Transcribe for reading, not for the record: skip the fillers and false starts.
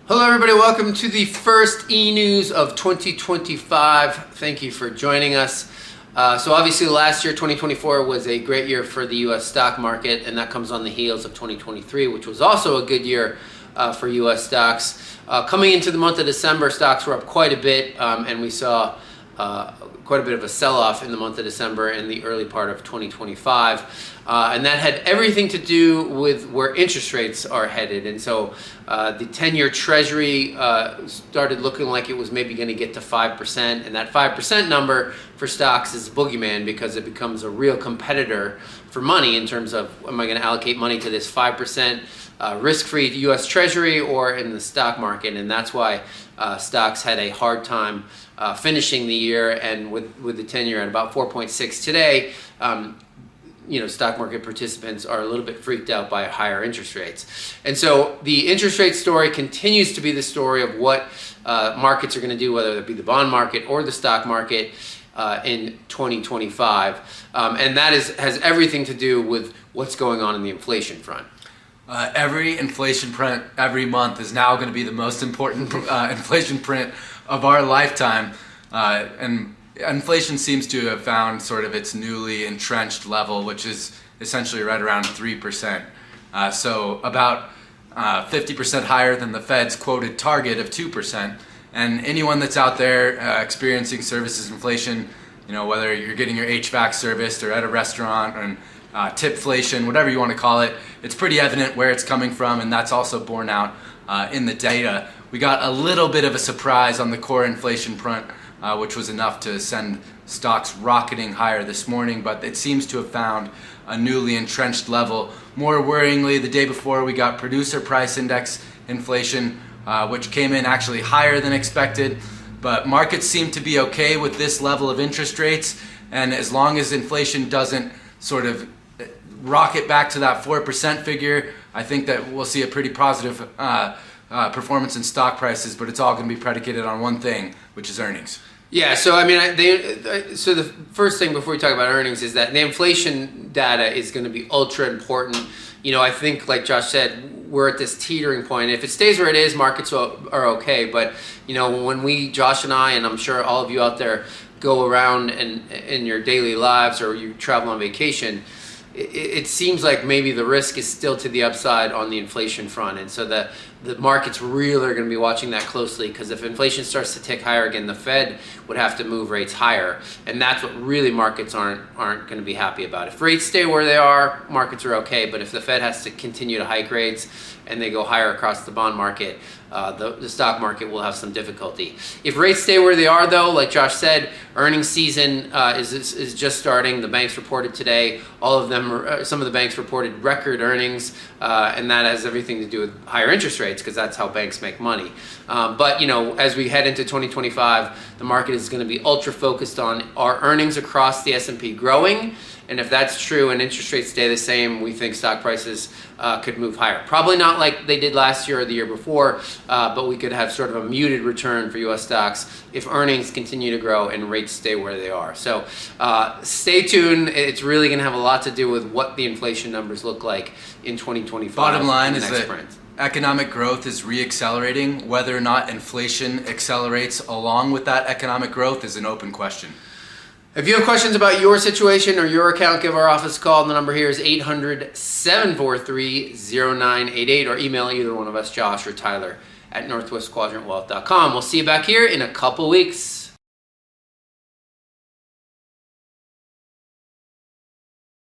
Hello everybody, welcome to the first e-news of 2025. Thank you for joining us. So obviously last year, 2024, was a great year for the US stock market, and that comes on the heels of 2023, which was also a good year for US stocks. Coming into the month of December, stocks were up quite a bit, and we saw quite a bit of a sell-off in the month of December and the early part of 2025. And that had everything to do with where interest rates are headed. And so the 10-year Treasury started looking like it was maybe going to get to 5%. And that 5% number for stocks is boogeyman because it becomes a real competitor for money in terms of, am I going to allocate money to this 5% risk-free US Treasury or in the stock market? And that's why stocks had a hard time finishing the year, and with the 10-year at about 4.6 today, stock market participants are a little bit freaked out by higher interest rates. And so the interest rate story continues to be the story of what markets are going to do, whether it be the bond market or the stock market in 2025. And that has everything to do with what's going on in the inflation front. Every inflation print every month is now going to be the most important inflation print of our lifetime. And inflation seems to have found sort of its newly entrenched level, which is essentially right around 3%. So about 50% higher than the Fed's quoted target of 2%. And anyone that's out there experiencing services inflation, whether you're getting your HVAC serviced or at a restaurant, and tipflation, whatever you want to call it, it's pretty evident where it's coming from, and that's also borne out in the data. We got a little bit of a surprise on the core inflation front, which was enough to send stocks rocketing higher this morning, but it seems to have found a newly entrenched level. More worryingly, the day before we got producer price index inflation, which came in actually higher than expected, but markets seem to be okay with this level of interest rates, and as long as inflation doesn't sort of rocket back to that 4% figure, I think that we'll see a pretty positive performance in stock prices, but it's all going to be predicated on one thing, which is earnings. Yeah, so so the first thing before we talk about earnings is that the inflation data is going to be ultra important. I think, like Josh said, we're at this teetering point. If it stays where it is, markets are okay. But when Josh and I, and I'm sure all of you out there, go around and in your daily lives or you travel on vacation, it seems like maybe the risk is still to the upside on the inflation front. And so the markets really are going to be watching that closely, because if inflation starts to tick higher again, the Fed would have to move rates higher. And that's what really markets aren't going to be happy about. If rates stay where they are, markets are okay. But if the Fed has to continue to hike rates and they go higher across the bond market, the stock market will have some difficulty. If rates stay where they are, though, like Josh said, earnings season is just starting. The banks reported today. Some of the banks reported record earnings, and that has everything to do with higher interest rates, because that's how banks make money. But as we head into 2025, the market is going to be ultra focused on our earnings across the S&P growing. And if that's true and interest rates stay the same, we think stock prices could move higher. Probably not like they did last year or the year before, but we could have sort of a muted return for U.S. stocks if earnings continue to grow and rates stay where they are. So stay tuned. It's really going to have a lot to do with what the inflation numbers look like in 2025. Bottom line is that economic growth is re-accelerating. Whether or not inflation accelerates along with that economic growth is an open question. If you have questions about your situation or your account, give our office a call. The number here is 800-743-0988, or email either one of us, Josh or Tyler, at northwestquadrantwealth.com. We'll see you back here in a couple weeks.